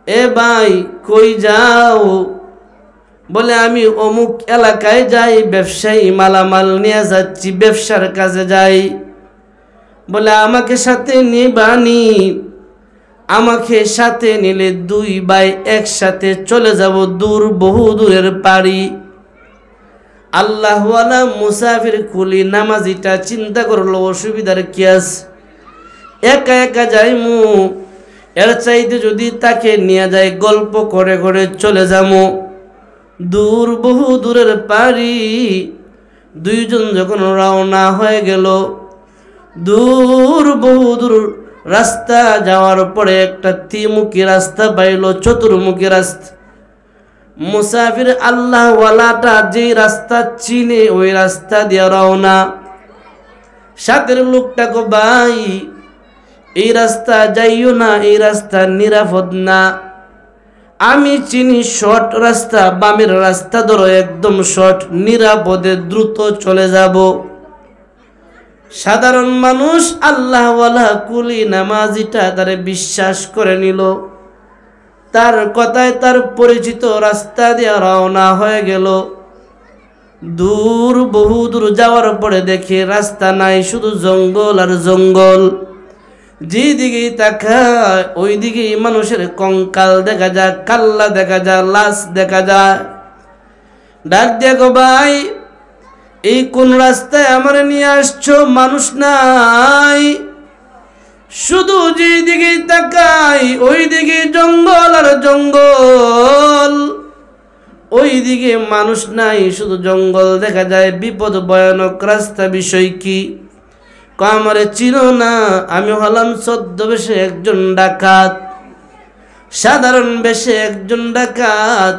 এ ভাই কই যাও? বলে আমি অমুক এলাকায় যাই, ব্যবসায়ী মালামাল নিয়ে যাচ্ছি, ব্যবসার কাজে যাই। বলে আমাকে সাথে নিবানি? আমাকে সাথে নিলে দুই ভাই একসাথে চলে যাব দূর, বহু দূরের পাড়ি। আল্লাহওয়ালা মুসাফির কুলি নামাজিটা চিন্তা করলো অসুবিধার কি আছে, একা একা যাইমু, এর চাইতে যদি তাকে নিয়ে যায় গল্প করে করে চলে যাবো দূর, বহু দূরের পাড়ি। দুইজন যখন রওনা হয়ে গেল, দূর বহু দূর রাস্তা যাওয়ার পরে একটা ত্রিমুখী রাস্তা পাইল, চতুর্মুখী রাস্তা। মুসাফির আল্লাহওয়ালাটা যে রাস্তা চিনে ওই রাস্তা দিয়ে রওনা। সাথের লোকটাকে ভাই এই রাস্তা যাইও না, এই রাস্তা নিরাপদ না, আমি চিনি শর্ট রাস্তা, বামের রাস্তা ধরো, একদম শর্ট, নিরাপদে দ্রুত চলে যাব। সাধারণ মানুষ আল্লাহওয়ালা কুলি নামাজিটা তারে বিশ্বাস করে নিল, তার কথায় তার পরিচিত রাস্তা দিয়ে রওনা হয়ে গেল। দূর, বহু দূর যাওয়ার পরে দেখে রাস্তা নাই, শুধু জঙ্গল আর জঙ্গল। যেদিকেই তাকায় ওই দিকেই মানুষের কঙ্কাল দেখা যায়, কাল্লা দেখা যায়, লাশ দেখা যায়। ডাক দেখো ভাই এই কোন রাস্তায় আমার নিয়ে আসছো? মানুষ নাই, শুধু যেদিকেই তাকাই ওই দিকে জঙ্গল আর জঙ্গল, ওই দিকে মানুষ নাই, শুধু জঙ্গল দেখা যায়। বিপদ ভয়ানক রাস্তা, বিষয় কি? আমারে চিনো না? আমি হলাম ছদ্মবেশে একজন ডাকাত, সাধারণ বেশে একজন ডাকাত।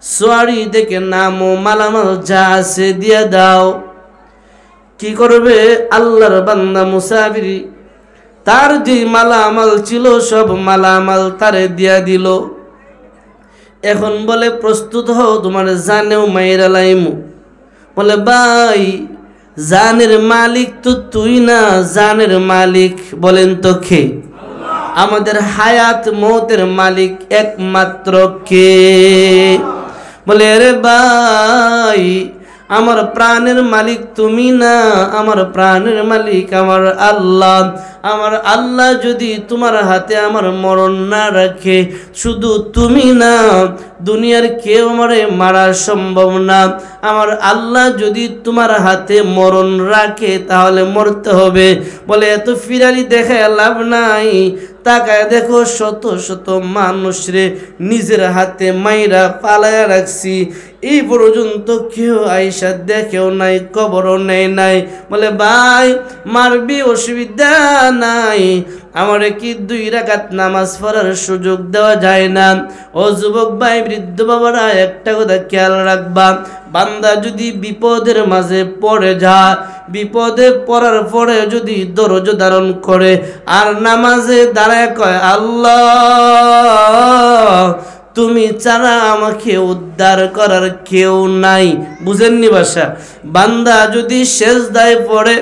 সোয়ারি দেখে নামো, মালামাল যা আছে দিয়ে দাও। কি করবে আল্লাহর বান্দা মুসাফির? তার যে মালামাল ছিল সব মালামাল তারে দিয়া দিল। এখন বলে প্রস্তুত হও, তোমার জানেও মাইরা লাইমু। বলে ভাই জানের মালিক তো তুই না, জানের মালিক বলেন তো কে? আমাদের হায়াত মৌতের মালিক একমাত্র কে? বলে আরে ভাই আমার প্রাণের মালিক তুমি না, আমার প্রাণের মালিক আমার আল্লাহ। আমার আল্লাহ যদি তোমার হাতে আমার মরণ না রাখে, শুধু তুমি না দুনিয়ার কেউ আমারে মারা সম্ভব না। আমার আল্লাহ যদি তোমার হাতে মরণ রাখে তাহলে মরতে হবে। বলে এত ফিরালি দেখায় লাভ নাই, তাকায় দেখো শত শত মানুষরে নিজের হাতে মাইরা পালায়া রাখছি, এই পর্যন্ত কেউ আইসা দেখেও নাই, কবরও নেয় নাই। বলে ভাই মারবি, অসুবিধা নাই, আমারে কি 2 রাকাত নামাজ পড়ার সুযোগ দেওয়া যায় না? ও যুবক ভাই, বৃদ্ধ বাবারা, একটা কথা খেয়াল রাখবা, বান্দা যদি বিপদের মাঝে পড়ে যায়, বিপদে পড়ার পরে যদি ধৈর্য ধারণ করে আর নামাজে দাঁড়ায় কয় আল্লাহ তুমি ছাড়া আমাকে উদ্ধার করার কেউ নাই, বুঝেননি ভাষা? বান্দা যদি সেজদায় পড়ে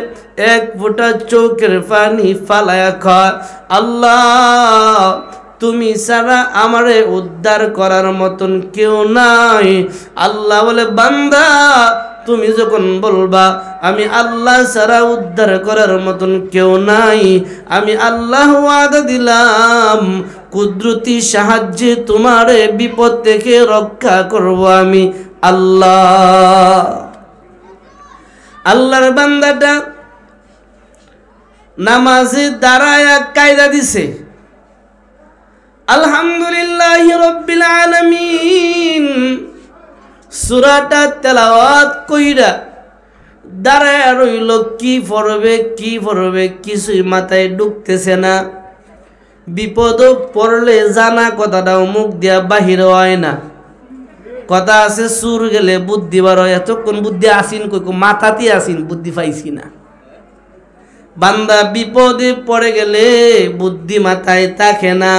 1 ফোঁটা চোখের পানি ফালায়া কয় আল্লাহ তুমি ছাড়া আমারে উদ্ধার করার মতন কেউ নাই। আল্লাহ বলে বান্দা তুমি যখন বলবা আমি আল্লাহ ছাড়া উদ্ধার করার মতন কেউ নাই, আমি আল্লাহ ওয়াদা দিলাম কুদরতি সাহায্যে তোমারে বিপদ থেকে রক্ষা করব আমি আল্লাহ। আল্লাহর বান্দাটা নামাজে দাঁড়ায়া কায়দা দিছে আলহামদুলিল্লাহি রাব্বিল আলামিন, সূরাটা তেলাওয়াত কইরা দাঁড়ায় রইল। কি পড়বে কিছুই মাথায় ঢুকতেছে না। বিপদ পড়লে জানা কথাটাও মুখ দিয়া বাহির হয় না। কথা আছে সুর গেলে বুদ্ধি বার হয়। এতক্ষণ বুদ্ধি আসিন কই, মাথাতে আসিন, বুদ্ধি পাইছি না। বান্দা বিপদে পড়ে গেলে বুদ্ধি মাথায় থাকে না।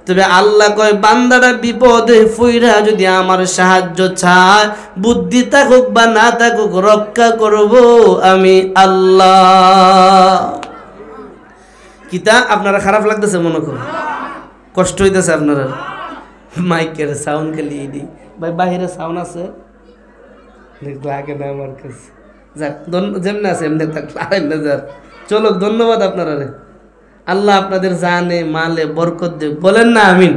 তবে আল্লাহ কয় বান্দারা বিপদে ফইরা যদি আমার সাহায্য চায়, বুদ্ধি থাকুক বা না থাকুক রক্ষা করব আমি আল্লাহ। কিতা আপনারা খারাপ লাগতেছে? মনে করুন কষ্ট হইতেছে আপনারা? মাইকের সাউন্ড খালি দিই ভাই, বাহিরে সাউন্ড আছে লাগে না আমার কাছে। যাক, যেমনি আছে এমনি থাকলে চলো, ধন্যবাদ আপনারা রে। আল্লাহ আপনাদের জানে মালে বরকত দেব, বলেন না আমিন।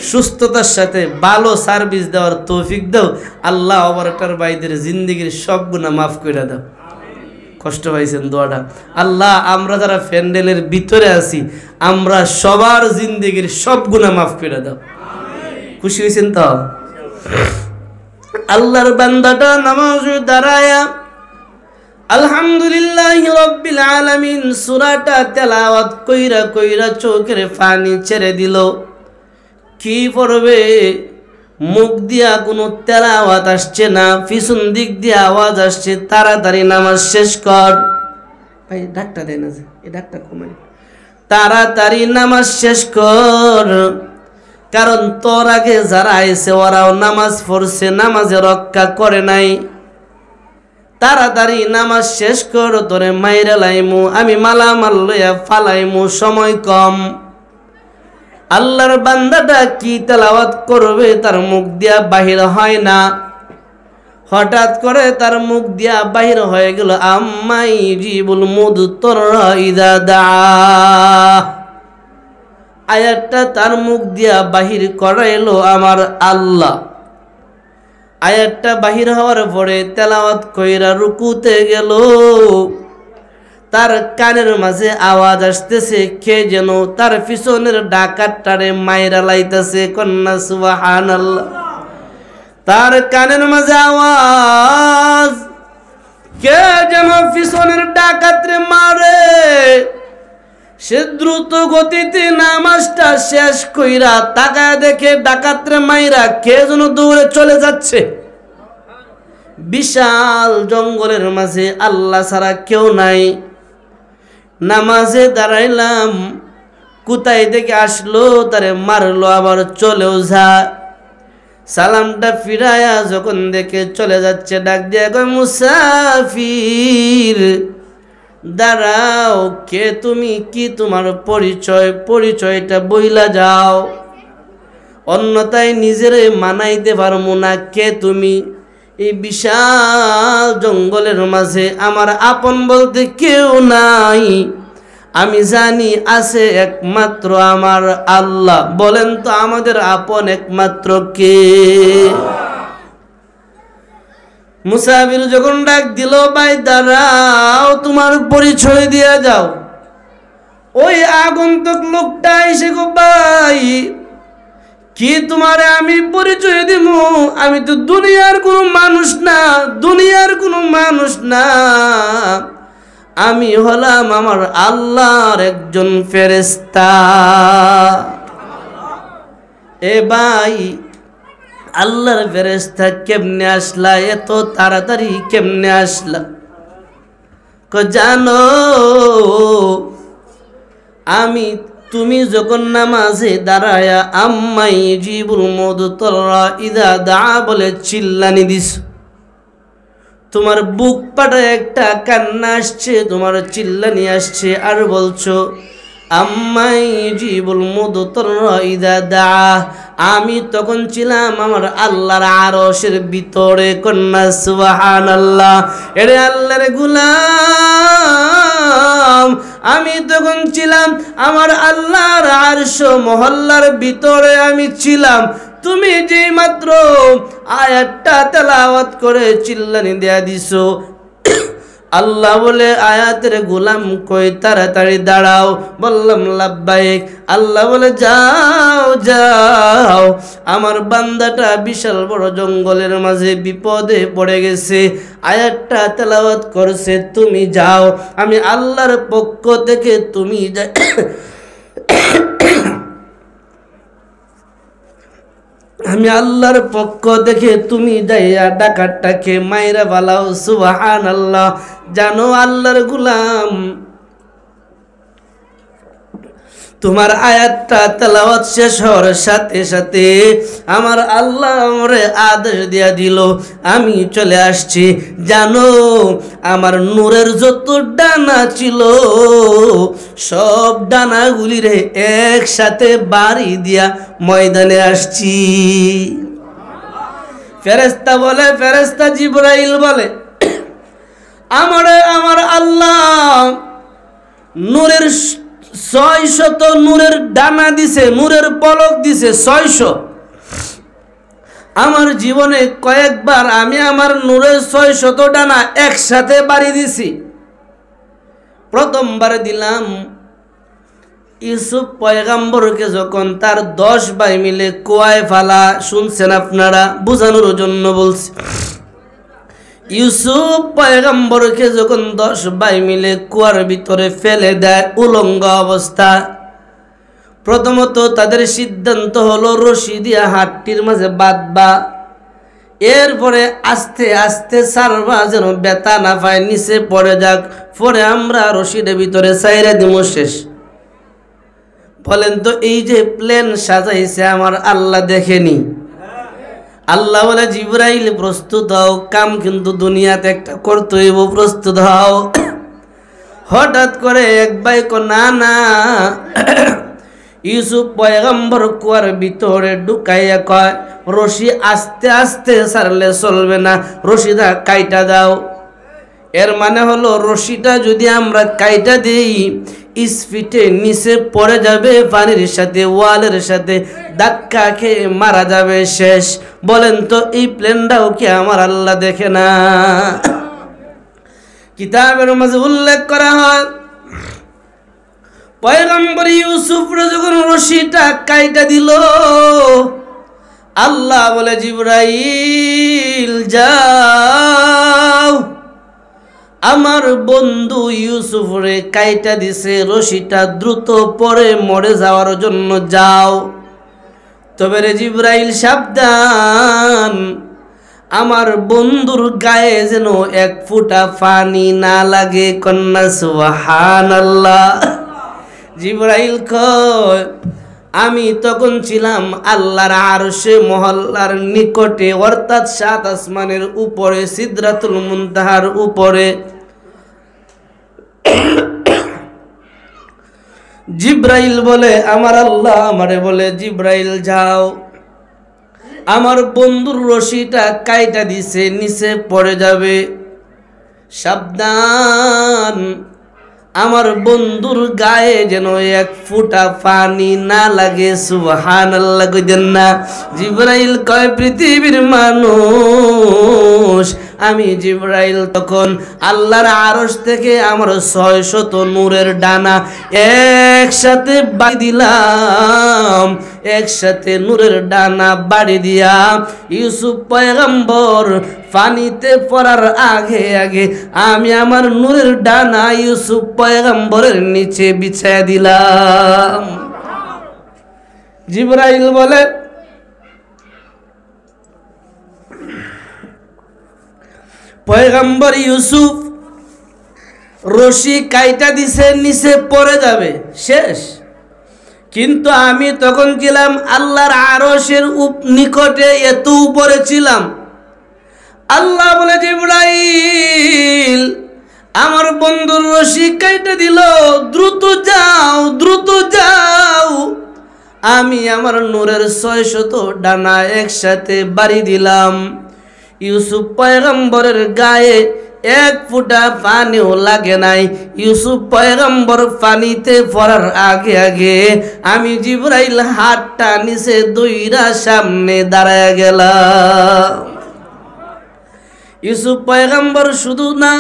সুস্থতার সাথে ভালো সার্ভিস দেওয়ার তৌফিক দাও আল্লাহ। অবরকার ভাইদের জিন্দিগির সব গুনাহ মাফ করে দাও। কষ্ট পাইছেন দোয়াটা। আল্লাহ, আমরা যারা প্যান্ডেলের ভিতরে আছি, আমরা সবার জিন্দিগির সব গুনাহ মাফ করে দাও। খুশি হয়েছেন তো? আল্লাহর বান্দাটা নামাজ দাঁড়ায়া আলহামদুলিল্লাহি রাব্বিল আলামিন সূরাটা তেলাওয়াত কইরা কইরা চোখের পানি ছেড়ে দিল। কি পড়বে? মুখ দিয়া কোনো তেলাওয়াত আসছে না, পিছন দিক দিয়ে আওয়াজ আসছে, তাড়াতাড়ি নামাজ শেষ কর। ভাই ডাকটা দেয় না যে, এই ডাকটা কমে, তাড়াতাড়ি নামাজ শেষ কর, কারণ তোর আগে যারা আইছে ওরাও নামাজ পড়ছে, নামাজে রক্ষা করে নাই। তাড়াতাড়ি নামাজ শেষ কর, তোরে মাইরা লাইমু, আমি মালামাল লইয়া ফালাইমু, সময় কম। আল্লাহর বান্দাটা কি তেলাওয়াত করবে তার মুখ দিয়া বাহির হয় না। হঠাৎ করে তার মুখ দিয়া বাহির হয়ে গেল আম্মাই জিবুল মুদতররা ইযা দা। আয়াতটা তার মুখ দিয়া বাহির করাইলো আমার আল্লাহ। আয়াতটা বাহির হওয়ার পরে তেলাওয়াত কইরা রুকুতে গেল। তার কানের মাঝে আওয়াজ আসতেছে, কে যেন তার পিছনের ডাকাতটারে মাইরা লাইতেছে। কন্যা সুবহানাল্লাহ। তার কানের মাঝে আওয়াজ, কে যেন পিছনের ডাকাতরে মারে। সে দ্রুত গতিতে নামাজটা শেষ কইরা তাকায় দেখে ডাকাতরে মাইরা কে যেন দৌড়ে চলে যাচ্ছে। বিশাল জঙ্গলের মাঝে আল্লাহ ছাড়া কেউ নাই। নামাজে দাঁড়াইলাম, কোথায় থেকে আসলো, তারে মারলো, আবার চলেও যা। সালামটা ফিরায়া যখন দেখে চলে যাচ্ছে, ডাক দিয়া কয়, মুসাফির দাঁড়াও, কে তুমি, কি তোমার পরিচয়, পরিচয়টা বইলা যাও, অন্যথায় নিজেরে মানাইতে পারবো না। কে তুমি? এই বিশাল জঙ্গলের মাঝে আমার আপন বলতে কেউ নাই, আমি জানি আছে একমাত্র আমার আল্লাহ। বলেন তো আমাদের আপন একমাত্র কে? মুসাফির যখন ডাক দিল, ভাই দাঁড়াও, তোমার পরিচয় দিয়া যাও। ওই আগন্তুক লোকটা এসে গো, ভাই কি তোমারে আমি পরিচয় দিব? আমি তো দুনিয়ার কোনো মানুষ না, দুনিয়ার কোনো মানুষ না, আমি হলাম আমার আল্লাহর একজন ফেরেশতা। এ ভাই, আল্লাহর ফেরেশতা কেমনে আসলা? এত তাড়াতাড়ি কেমনে আসলা? জানো, আমি তুমি যখন নামাজে দাঁড়ায়া আম্মাই জিবুল মুদতররা ইযা দা বলে চিল্লানি দিস, তোমার বুক পাটায় একটা কান্না আসছে, তোমার চিল্লানি আসছে, আর বলছো আম্মাই জিবুল মুদতররা ইযা দা। আমি তখন ছিলাম আমার আল্লাহর আরশের ভিতরে। কন্যা সুবহানাল্লাহ। এরে আল্লাহর গোলাম, আমি তখন ছিলাম আমার আল্লাহর আরশ মহল্লার ভিতরে আমি ছিলাম। তুমি যে মাত্র আয়াতটা তেলাওয়াত করে চিল্লানি দেয়া দিছো, আল্লাহ বলে আয়াতের গোলাম কই তাড়াতাড়ি দাঁড়াও। বললাম লাব্বাইক। আল্লাহ বলে যাও যাও, আমার বান্দাটা বিশাল বড় জঙ্গলের মাঝে বিপদে পড়ে গেছে, আয়াতটা তেলাওয়াত করছে, তুমি যাও, আমি আল্লাহর পক্ষ থেকে তুমি আমি আল্লাহর পক্ষ থেকে তুমি যাইয়া ডাকাতটাকে মাইরা বালাও। সুবহানাল্লাহ। জানো আল্লাহর গোলাম, তোমার আয়াতটা তেলাওয়াত শেষ হওয়ার সাথে সাথে আমার আল্লাহ আমারে আদেশ দিয়া দিল, আমি চলে আসছি। জানো আমার নূরের যত ডানা ছিল সব ডানাগুলিরে একসাথে বাড়ি দিয়া ময়দানে আসছি। ফেরেশতা বলে, ফেরেশতা জিবরাইল বলে, আমার আল্লাহ নূরের 600 নূরের ডানা দিছে, নূরের পলক দিছে 600। আমার জীবনে কয়েকবার আমি আমার নূরের 600 ডানা একসাথে বাড়ি দিছি। প্রথমবার দিলাম ইউসুফ পয়গাম্বরকে যখন তার 10 ভাই মিলে কুয়ায় ফালা, শুনছেন আপনারা, বোঝানোর জন্য বলছি। ইউসুফ পয়গম্বরকে যখন 10 ভাই মিলে কুয়ার ভিতরে ফেলে দেয় উলঙ্গ অবস্থা, প্রথমত তাদের সিদ্ধান্ত হলো রশি দিয়া হাটটির মাঝে বাঁধবা, এরপরে আস্তে আস্তে সারবা যেন ব্যথা না পায়, নিচে পড়ে যাক, পরে আমরা রশির ভিতরে ছাইরা দিব, শেষ। বলেন তো এই যে প্লেন সাজাইছে আমার আল্লাহ দেখেনি? আল্লাহ বলে, জিবরাইল প্রস্তুত হও, কাম কিন্তু দুনিয়াতে একটা করতে হইব, প্রস্তুত হও। হঠাৎ করে এক ভাই না না, ইউসুফ পয়গম্বর কুয়ার ভিতরে ঢুকাইয়া কয়, রশি আস্তে আস্তে ছাড়লে চলবে না, রশিটা কাইটা দাও। এর মানে হলো রশিটা যদি আমরা কাইটা দিই স্পিডে নিচে পড়ে যাবে, পানির সাথে ওয়ালের সাথে ধাক্কা খেয়ে মারা যাবে, শেষ। বলেন তো এই প্লেনটাও কি আমার আল্লাহ দেখে না? কিতাবের মাঝে উল্লেখ করা হয়, পয়গম্বর ইউসুফরে যখন রশিটা কাইটা দিল, আল্লাহ বলে, জিবরাইল যাও, আমার বন্ধু ইউসুফরে কাইটা দিছে, রশিটা দ্রুত পরে মরে যাওয়ার জন্য যাও। তবে রে জিবরাইল সাবধান, আমার বন্ধুর গায়ে যেন 1 ফোঁটা পানি না লাগে। কন্যা সুবহানাল্লাহ। জিবরাইল কয়, আমি তখন ছিলাম আল্লাহর আরশে মহল্লার নিকটে, অর্থাৎ 7 আসমানের উপরে, সিদরাতুল মুনতাহার উপরে। জিবরাইল বলে, আমার আল্লাহ আমারে বলে, জিবরাইল যাও, আমার বন্ধুর রশিটা কাইটা দিছে, নিচে পড়ে যাবে, সাবধান, আমার বন্ধুর গায়ে যেন 1 ফোঁটা পানি না লাগে। সুবহানাল্লাহ কইদেন না? জিবরাইল কয়, পৃথিবীর মানুষ, আমি জিবরাইল তখন আল্লাহর আরশ থেকে আমার 600 নূরের ডানা একসাথে বাড়ি দিলাম, একসাথে নূরের ডানা বাড়ি দিয়া ইউসুফ পয়গম্বর পানিতে পড়ার আগে আগে আমি আমার নূরের ডানা ইউসুফ পয়গম্বরের নিচে বিছায়া দিলাম। জিবরাইল বলে, পয়গম্বর ইউসুফ রশি কাইটা দিছে, নিচে পড়ে যাবে, শেষ। কিন্তু আমি তখন ছিলাম আল্লাহর আরশের নিকটে, এত উপরে ছিলাম। আল্লাহ বলে, জিবরাইল আমার বন্ধুর রশি কাইটা দিল, দ্রুত যাও, দ্রুত যাও। আমি আমার নূরের 600 ডানা একসাথে বাড়ি দিলাম, ইউসুফ পয়গম্বরের গায়ে 1 ফোঁটা পানিও লাগে নাই। ইউসুফ পয়গম্বর পানিতে পড়ার আগে আগে আমি জিবরাইল হাতটা নিচে দইরা সামনে দাঁড়ায় গেলাম। ইউসুফ পয়গম্বর শুধু না,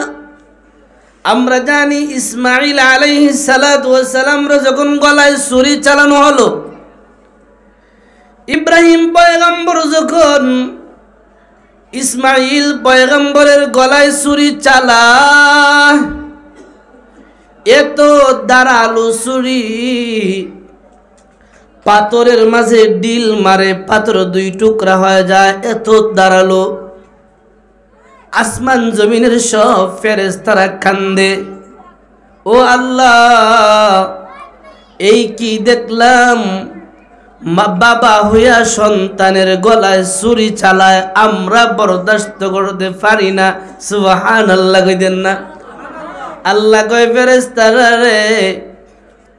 আমরা জানি ইসমাইল আলাইহিস সালাতু ওয়াস সালামরা যখন গলায় ছুরি চালানো হলো, ইব্রাহিম পয়গম্বর যখন ইসমাইল পয়গম্বরের গলায় ছুরি চালায়, এত ধারালো ছুরি, পাথরের মাঝে ডিল মারে, পাথর 2 টুকরা হয়ে যায়, এত ধারালো। আসমান জমিনের সব ফেরেশতারা কান্দে, ও আল্লাহ, এই কি দেখলাম, বাবা হইয়া সন্তানের গলায় ছুরি চালায়, আমরা বরদাস্ত করতে পারি না। সুবহানাল্লাহ কইতেন না? আল্লাহ কয় ফেরেশতারা রে,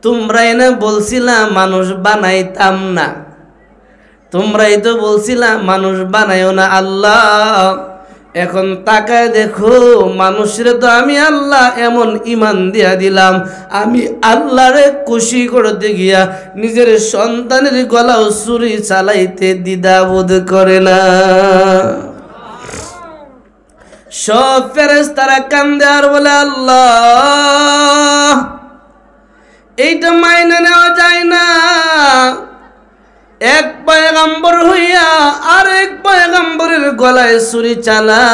তোমরাই না বলছিলা মানুষ বানাইতাম না, তোমরাই তো বলছিলা মানুষ বানাইও না। আল্লাহ এখন তাকায় দেখো, মানুষের তো আমি আল্লাহ এমন ইমান দিয়া দিলাম, আমি আল্লাহরে খুশি করতে গিয়া নিজের সন্তানের গলাও ছুরি চালাইতে দ্বিধাবোধ করে না। সব ফেরেশতারা কান্দে আর বলে, আল্লাহ এইটা মাইনে নেওয়া যায় না। এক পয়গম্বর হইয়া আরেক পয়গম্বরের গলায় ছুরি চালা,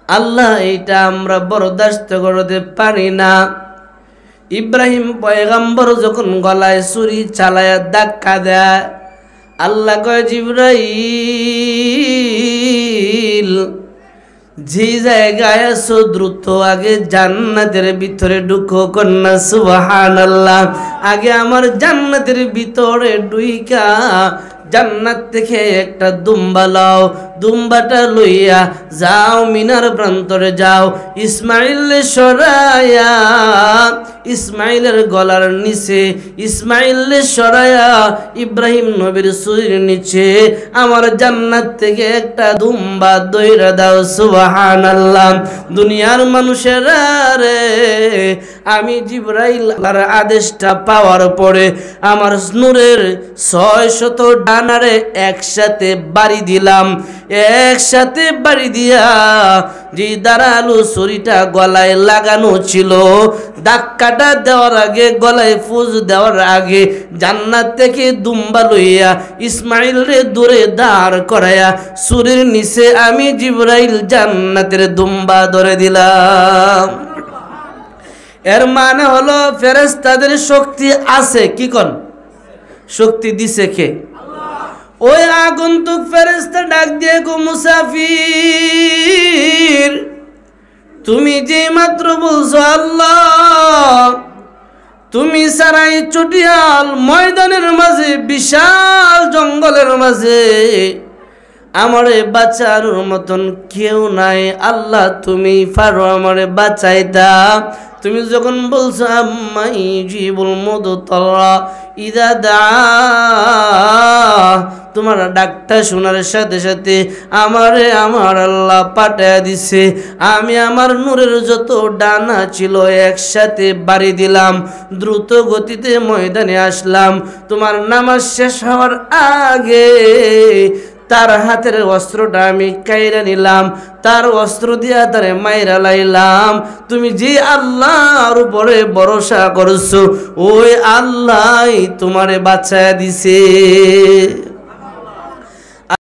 আল্লাহ এইটা আমরা বরদাস্ত করতে পারি না। ইব্রাহিম পয়গম্বর যখন গলায় ছুরি চালায়া ধাক্কা দেয়, আল্লাহ কয় জিবরাইল যে জায়গায় আছো দ্রুত আগে জান্নাতের ভিতরে ঢুকো। কন্যা সুবহানাল্লাহ। আগে আমার জান্নাতের ভিতরে ঢুইকা জান্নাত থেকে একটা দুম্বা লাও, দুম্বাটা লইয়া যাও মিনার প্রান্তরে যাও, ইসমাইল সরায়া ইসমাইলের গলার নিচে, ইসমাইল সরায়া ইব্রাহিম নবীর ছুরির নিচে আমার জান্নাত থেকে একটা দুম্বা দইরা দাও। সুবহানাল্লাহ। দুনিয়ার মানুষেরা রে, আমি জিবরাইলের আদেশটা পাওয়ার পরে আমার নূরের 600 ডানারে একসাথে বাড়ি দিলাম। একসাথে বাড়ি দিয়া যে দাঁড়ালো ছুরিটা গলায় লাগানো ছিল, ধাক্কাটা দেওয়ার আগে, গলায় ফুজ দেওয়ার আগে জান্নাত থেকে দুম্বা লইয়া ইসমাইল রে দূরে দাঁড় করায়া ছুরির নিচে আমি জিবরাইল জান্নাতের দুম্বা ধরে দিলাম। এর মানে হলো ফেরেশতাদের শক্তি আছে। কি কোন শক্তি দিছে কে? ওই আগন্তুক ফেরেশতা ডাক দিয়ে গো মুসাফির, তুমি যে মাত্র বলছো আল্লাহ তুমি সারাই চটিয়াল ময়দানের মাঝে, বিশাল জঙ্গলের মাঝে আমারে বাঁচানোর মতন কেউ নাই, আল্লাহ তুমি পারো আমারে বাঁচাইতা। তুমি যখন বলছো আম্মাই জিবুল মুদতারা ইদা দা, তোমার ডাকটা শোনার সাথে সাথে আমারে আমার আল্লাহ পাঠায়া দিছে। আমি আমার নূরের যত ডানা ছিল একসাথে বাড়ি দিলাম, দ্রুত গতিতে ময়দানে আসলাম। তোমার নামাজ শেষ হওয়ার আগে তার হাতের অস্ত্রটা আমি কাইরা নিলাম, তার অস্ত্র দিয়া তারে মাইরা লাইলাম। তুমি যে আল্লাহর উপরে ভরসা করছো, ওই আল্লাহ তোমারে বাঁচায়া দিছে।